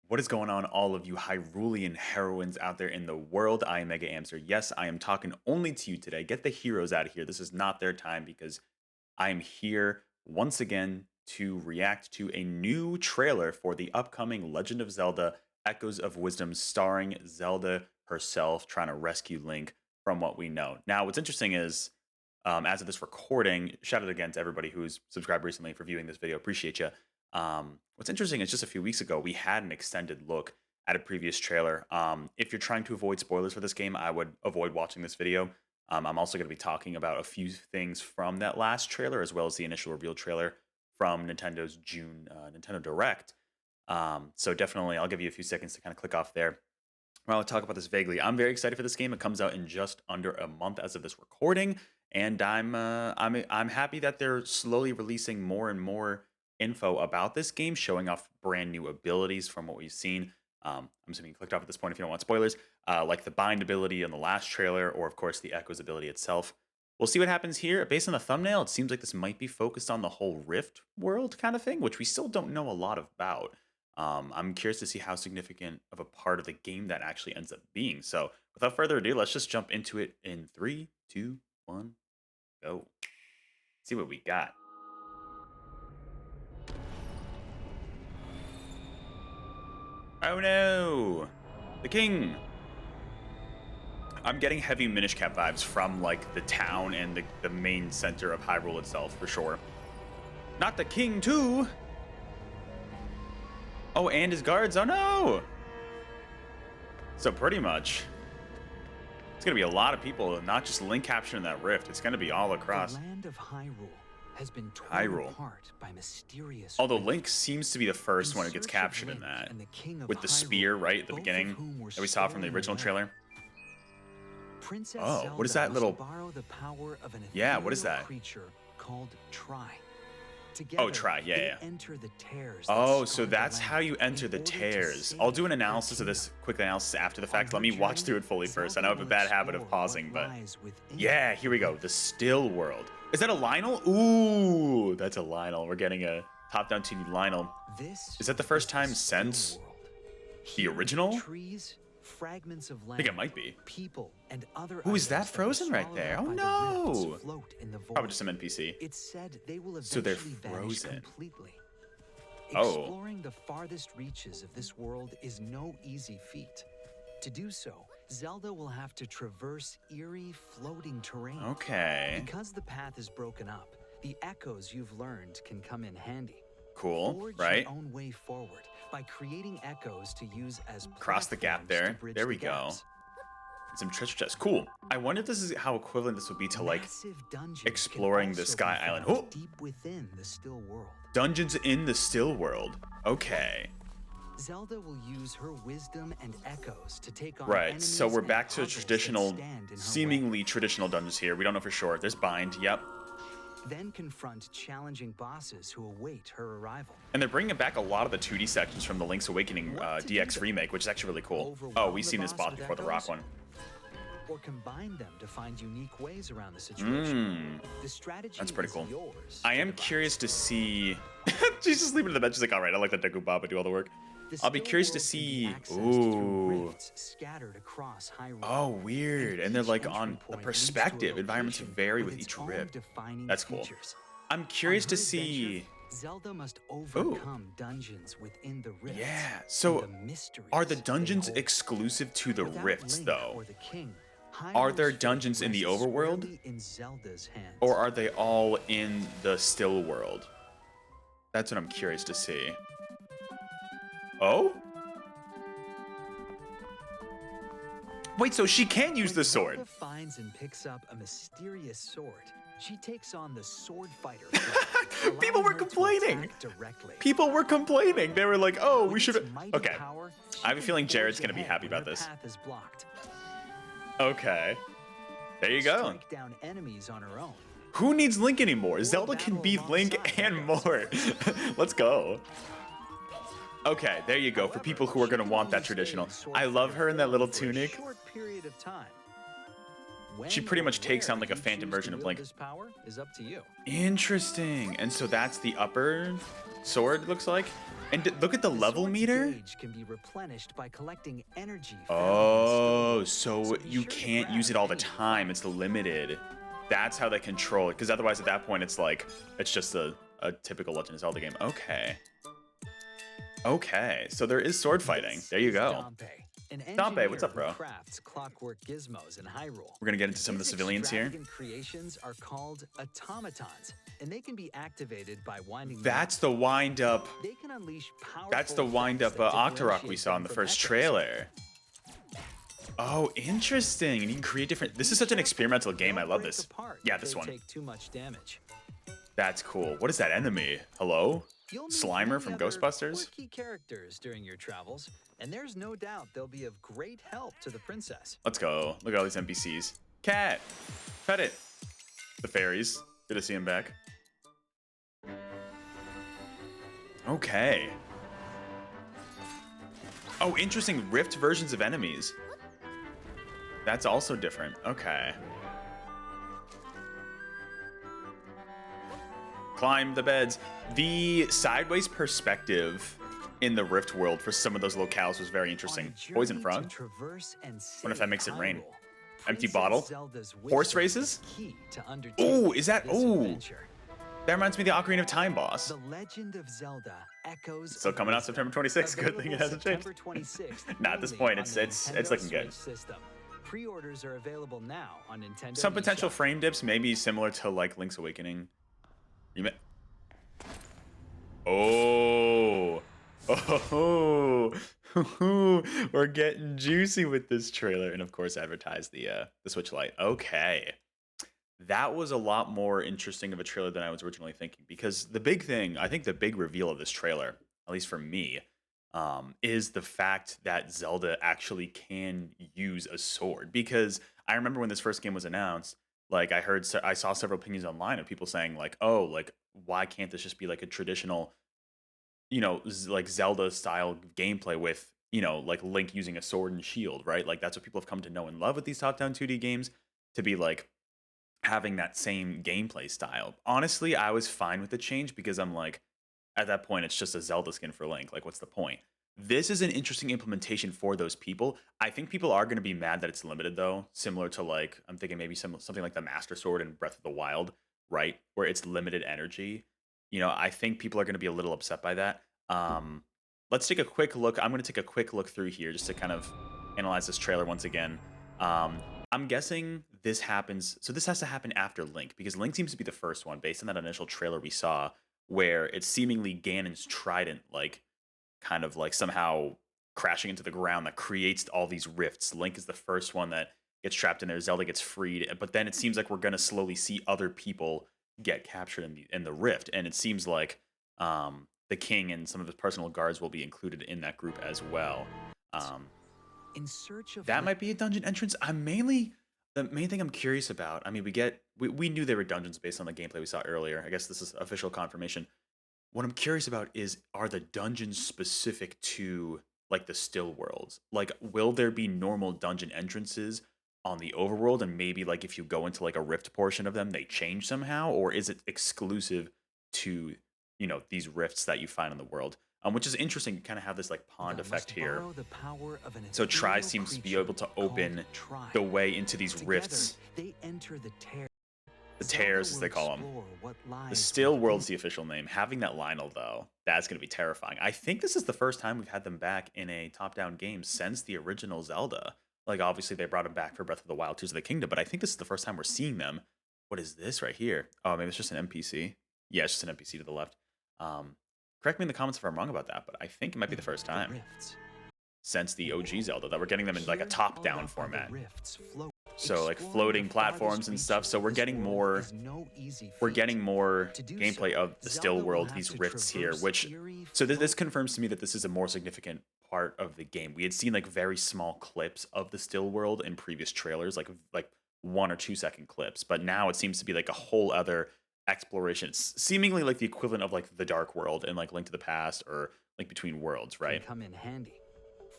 What is going on, all of you Hyrulean heroines out there in the world? I am Mega Amster. Yes, I am talking only to you today. Get the heroes out of here. This is not their time because I am here once again to react to a new trailer for the upcoming Legend of Zelda Echoes of Wisdom, starring Zelda herself trying to rescue Link from what we know. Now, what's interesting is, as of this recording, shout out again to everybody who's subscribed recently for viewing this video. Appreciate you. What's interesting is just a few weeks ago, we had an extended look at a previous trailer. If you're trying to avoid spoilers for this game, I would avoid watching this video. I'm also going to be talking about a few things from that last trailer, as well as the initial reveal trailer from Nintendo's June Nintendo Direct. So definitely, I'll give you a few seconds to kind of click off there. Well, I'll talk about this vaguely. I'm very excited for this game. It comes out in just under a month as of this recording, and I'm happy that they're slowly releasing more and more info about this game, showing off brand new abilities from what we've seen. I'm assuming you clicked off at this point if you don't want spoilers, like the bind ability in the last trailer, or of course the Echoes ability itself. We'll see what happens here. Based on the thumbnail, it seems like this might be focused on the whole Rift world kind of thing, which we still don't know a lot about. I'm curious to see how significant of a part of the game that actually ends up being. So, without further ado, let's just jump into it in 3, 2, 1, go. See what we got. Oh no! The king! I'm getting heavy Minish Cap vibes from like the town and the main center of Hyrule itself, for sure. Not the king too! Oh, and his guards. Oh no! So pretty much, it's gonna be a lot of people, not just Link capturing that rift. It's gonna be all across. The land of Hyrule has been torn apart by mysterious. Although Link seems to be the first one who gets captured in that, with the spear right at the beginning that we saw from the original trailer. Oh, what is that little? Yeah, what is that? Creature called Tri. Oh, Tri, yeah. Oh, so that's how you enter the tears. I'll do an analysis of this, quick analysis after the fact. Let me watch through it fully first. I know I have a bad habit of pausing, but yeah, here we go. The Still World. Is that a Lionel? Ooh, that's a Lionel. We're getting a top-down 2D Lionel. Is that the first time since the original? Fragments of land, I think it might be. People and other. Who is that frozen right there? Oh no! Probably just some NPC. It's said they will so they're vanish frozen. Completely. Oh. Exploring the farthest reaches of this world is no easy feat. To do so, Zelda will have to traverse eerie, floating terrain. Okay. Because the path is broken up, the echoes you've learned can come in handy. Cool, Forge right? Your own way forward by creating echoes to use as cross the gap there. There we go. Some treasure chests. Cool. I wonder if this is how equivalent this would be to like exploring the Sky Island. Oh! Deep within the Still World. Dungeons in the Still World. Okay. Zelda will use her wisdom and echoes to take on right. So we're back to a traditional, seemingly traditional dungeons here. We don't know for sure. There's bind. Yep. Then confront challenging bosses who await her arrival. And they're bringing back a lot of the 2D sections from the Link's Awakening DX remake, which is actually really cool. Oh, we've seen this boss before, the rock one. Or combine them to find unique ways around the situation. The strategy That's pretty cool. Yours I am curious to see. She's just leaving it to the bench. She's like, all right, I like that Deku Baba do all the work. I'll be curious to see. Ooh. Scattered across Hyrule. Oh, weird. And they're like on the perspective. Environments vary with each rift. That's cool. I'm curious to see. Zelda must overcome dungeons within the rift. Yeah. So are the dungeons exclusive to the rifts though? Are there dungeons in the overworld? Or are they all in the still world? That's what I'm curious to see. Oh? Wait, so she can use the sword. Zelda finds and picks up a mysterious sword. She takes on the Swordfighter. People were complaining. People were complaining. They were like, "Oh, we should." Okay. I have a feeling Jared's gonna be happy about this. Okay. There you go. Strike down enemies on her own. Who needs Link anymore? Zelda can be Link and more. Let's go. Okay, there you go. For people who are going to want that traditional. I love her in that little tunic. She pretty much takes on like a phantom version of Link. Interesting. And so that's the upper sword, looks like. look at the The level sword's meter. gauge can be replenished by collecting energy found in the still Oh, world, so so be you sure to can't use grab it all the any you time. find. It's limited. That's how they control it. Because otherwise, at that point, it's like it's just a typical Legend of Zelda game. Okay. Okay. So there is sword fighting. This There you is go. Dompe, an Dompe, what's engineer up, who bro? crafts clockwork gizmos in Hyrule. We're gonna get into some of the His civilians here. extravagant creations are called automatons, and they can be activated by winding them That's up. the wind up. They can unleash powerful That's the wind effects up that Octorok we differentiate saw in them the from first echoes. trailer. Oh, interesting. And you can create different. This is such an experimental game. I They'll love break this. apart Yeah, if this they one. take too much damage. That's cool. What is that enemy? Hello? You'll meet Slimer many from other Ghostbusters? quirky characters during your travels, and there's no doubt they'll be of great help to the princess. Let's go. Look at all these NPCs. Cat! Pet it. The fairies. Good to see him back. Okay. Oh, interesting. Rift versions of enemies. That's also different. Okay. Climb the beds. The sideways perspective in the Rift world for some of those locales was very interesting. Poison frog. Wonder if that makes it rain. Empty bottle. Horse races. Oh, is that? Oh, that reminds me of the Ocarina of Time boss. The Legend of Zelda Echoes. Still coming out September 26th. Good thing it hasn't changed. Not at this point. It's looking good. Pre-orders are available now on Nintendo. Some potential eShop. frame dips, maybe similar to like Link's Awakening. You met. Oh. Oh. We're getting juicy with this trailer, and of course, advertise the Switch Lite. Okay. That was a lot more interesting of a trailer than I was originally thinking, because the big thing, I think the big reveal of this trailer, at least for me, is the fact that Zelda actually can use a sword. Because I remember when this first game was announced, like I saw several opinions online of people saying like, oh, like why can't this just be like a traditional, like Zelda style gameplay with, like Link using a sword and shield, right? Like that's what people have come to know and love with these top down 2D games, to be like having that same gameplay style. Honestly, I was fine with the change because I'm like, at that point, it's just a Zelda skin for Link. Like, what's the point? This is an interesting implementation for those people. I think people are going to be mad that it's limited, though. Similar to like, I'm thinking maybe something like the Master Sword in Breath of the Wild, right? Where it's limited energy. I think people are going to be a little upset by that. Let's take a quick look. I'm going to take a quick look through here just to kind of analyze this trailer once again. I'm guessing this happens. So this has to happen after Link, because Link seems to be the first one based on that initial trailer we saw, where it's seemingly Ganon's trident, like kind of like somehow crashing into the ground that creates all these rifts. Link is the first one that gets trapped in there. Zelda gets freed, but then it seems like we're gonna slowly see other people get captured in the rift, and it seems like the king and some of his personal guards will be included in that group as well. In search of That might be a dungeon entrance. The main thing I'm curious about. I mean, we knew there were dungeons based on the gameplay we saw earlier. I guess this is official confirmation. What I'm curious about is, are the dungeons specific to like the still worlds? Like, will there be normal dungeon entrances on the overworld, and maybe like if you go into like a rift portion of them, they change somehow, or is it exclusive to these rifts that you find in the world? Which is interesting. You kind of have this like pond effect here. So Tri seems to be able to open the way into these rifts. They enter the tear. The tears, as they call them. The Still World's the official name. Having that Lionel, though, that's going to be terrifying. I think this is the first time we've had them back in a top-down game since the original Zelda. Like, obviously, they brought them back for Breath of the Wild, Tears of the Kingdom, but I think this is the first time we're seeing them. What is this right here? Oh, maybe it's just an NPC. Yeah, it's just an NPC to the left. Correct me in the comments if I'm wrong about that, but I think it might be the first time since the OG Zelda that we're getting them in like a top-down format. So like floating platforms and stuff. So we're getting more gameplay of the still world, these rifts here, so this confirms to me that this is a more significant part of the game. We had seen like very small clips of the still world in previous trailers, like 1 or 2 second clips, but now it seems to be like a whole other exploration. It's seemingly like the equivalent of like the Dark World and like Link to the Past or Link Between Worlds, right? Come in handy.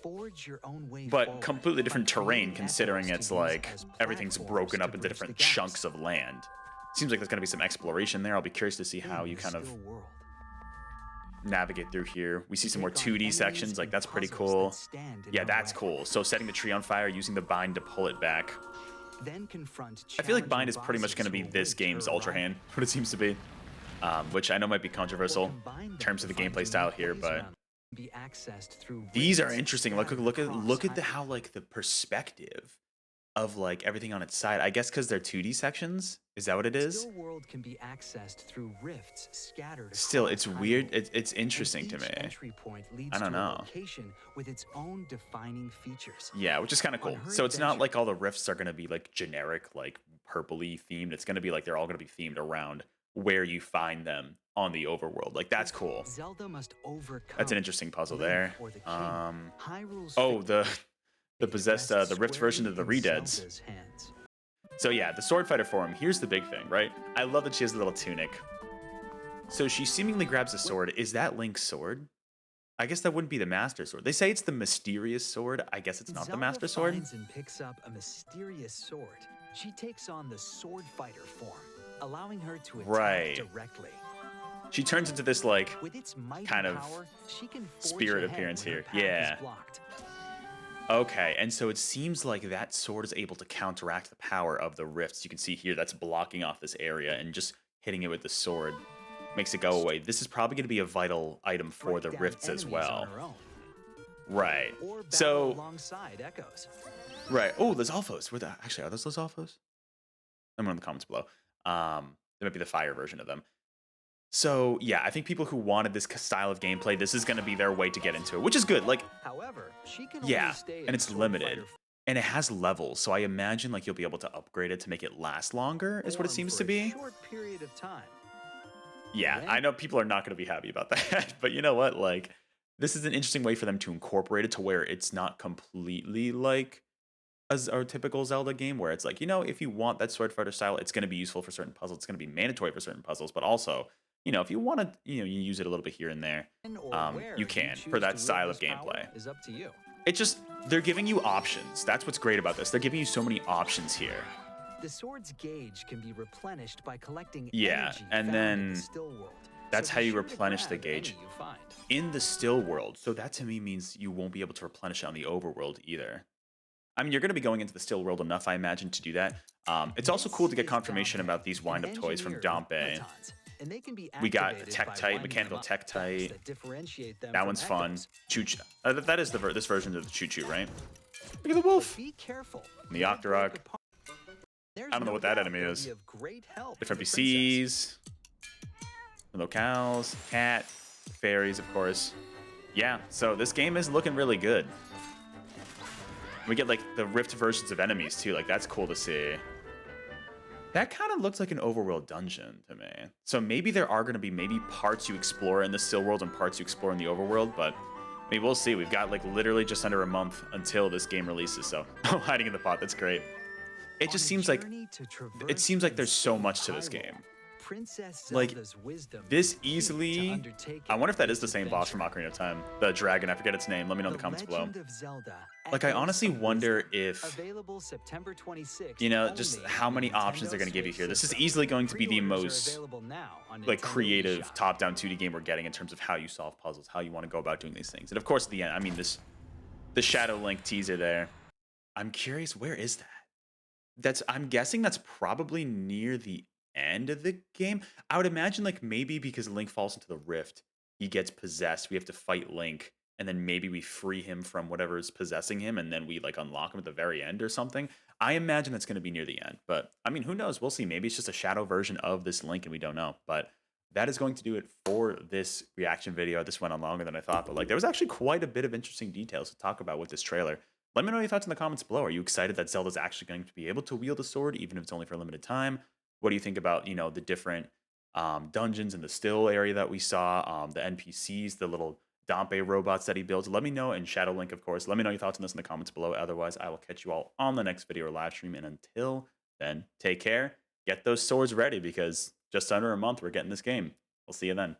Forge your own way But forward completely different by terrain, creating considering echoes it's to use like as everything's platforms broken to up into bridge different the gaps. chunks of land. Seems like there's going to be some exploration there. I'll be curious to see how In you the kind of still world. navigate through here. We see some more Take on 2D enemies sections. Like, and that's pretty puzzles that cool. stand in Yeah, our that's way. cool. So setting the tree on fire, using the bind to pull it back. Then confront I feel like challenging bind is pretty much going bosses to be who this await her game's Ultra arrival. Hand, what it seems to be. Which I know might be Or controversial combine in them terms to of the find gameplay style unique here, ways but around be accessed through these are rifts interesting. scattered across Look at the how like the perspective of like everything on its side. I guess because they're 2D sections. Is that what it is? Still world can be accessed through rifts scattered Still, across it's weird. Hyrule. It's And interesting to each me. entry point I leads don't to a know. location with its own defining features. Yeah, which is kind of On cool. her So it's not adventure, like all the rifts are going to be like generic, like purpley themed. It's going to be like they're all going to be themed around where you find them on the overworld. Like that's cool. Zelda must That's an overcome interesting puzzle Link there. or the king. Hyrule's fate Oh, the may possessed, rest the ripped version squarely of the in Redeads. Zelda's hands. So yeah, the Swordfighter form. Here's the big thing, right? I love that she has a little tunic. So she seemingly grabs a sword. Is that Link's sword? I guess that wouldn't be the Master Sword. They say it's the mysterious sword. I guess it's not the Zelda Master Sword. finds and picks up a mysterious sword. She takes on the Swordfighter form, allowing her to attack Right. directly. She turns into this like With its mighty kind of power, she can forge spirit ahead appearance when her here. path is Yeah. blocked. Okay, and so it seems like that sword is able to counteract the power of the rifts. You can see here that's blocking off this area, and just hitting it with the sword makes it go away. This is probably going to be a vital item for Break the down rifts as enemies well. on her own, Right. or battle So, alongside echoes. right. Oh, Lizalfos. Where the actually are those Lizalfos? Let me know in the comments below. They might be the fire version of them. So yeah, I think people who wanted this style of gameplay, this is going to be their way to get into it, which is good. Like, However, she can only yeah, stay and in it's limited. Swordfighter And it has levels, so I imagine like you'll be able to upgrade it to make it last longer, is what it form seems for to a be. short period of time. Yeah, Then I know people are not going to be happy about that, but you know what? Like, this is an interesting way for them to incorporate it to where it's not completely like a typical Zelda game, where it's like, you know, if you want that sword fighter style, it's going to be useful for certain puzzles. It's going to be mandatory for certain puzzles, but also, you know, if you want to, you know, you use it a little bit here and there, when or where you can for choose that to style wield of this power gameplay. is up to you. It just, they're giving you options. That's what's great about this. They're giving you so many options here. The sword's gauge can be replenished by collecting Yeah, energy and found in the then still world. that's So how be you sure to replenish the grab any gauge you find. in the still world. So that to me means you won't be able to replenish it on the overworld either. I mean, you're going to be going into the still world enough, I imagine, to do that. It's also cool to get This is confirmation Dompe, about these an wind-up toys from engineer with Dompe. batons, and they can be We got the activated by Tektite, winding mechanical them up belts Tektite. that differentiate them That from one's fun. echoes. Choo that is this version of the Choo Choo, right? Look at the But wolf. be careful. And the They'll break Octorok. apart. There's I don't know no what that doubt enemy they'll is. be of great help to Different the princess. PCs. Little cows. Cat. Fairies, of course. Yeah, so this game is looking really good. We get like the rift versions of enemies too. Like that's cool to see. That kind of looks like an overworld dungeon to me. So maybe there are going to be maybe parts you explore in the still world and parts you explore in the overworld, but maybe we'll see. We've got like literally just under a month until this game releases. So hiding in the pot, that's great. It just seems like there's so much to this game. Princess Like, Zelda's wisdom this is key to easily, undertaking I wonder if that is this the same boss from adventure. Ocarina of Time. The dragon, I forget its name. Let me know in the comments below. Legend of Zelda, Like, I Echoes honestly of wonder Wisdom. if, Available September 26th, you know, only just on how many the options they're Nintendo going to give you Switch here. This is system. easily going to be the Pre-orders are most available now on like Nintendo creative eShop. top-down 2D game we're getting in terms of how you solve puzzles, how you want to go about doing these things. And of course, at the end, I mean, the Shadow Link teaser there. I'm curious, where is that? I'm guessing that's probably near the end of the game. I would imagine like maybe because Link falls into the rift, he gets possessed. We have to fight Link, and then maybe we free him from whatever is possessing him, and then we like unlock him at the very end or something. I imagine that's going to be near the end, but I mean, who knows? We'll see. Maybe it's just a shadow version of this Link, and we don't know. But that is going to do it for this reaction video. This went on longer than I thought, but like there was actually quite a bit of interesting details to talk about with this trailer. Let me know your thoughts in the comments below. Are you excited that Zelda's actually going to be able to wield a sword, even if it's only for a limited time? What do you think about, you know, the different dungeons in the still area that we saw, the NPCs, the little Dompe robots that he builds? Let me know, and Shadow Link, of course. Let me know your thoughts on this in the comments below. Otherwise, I will catch you all on the next video or live stream. And until then, take care. Get those swords ready because just under a month, we're getting this game. We'll see you then.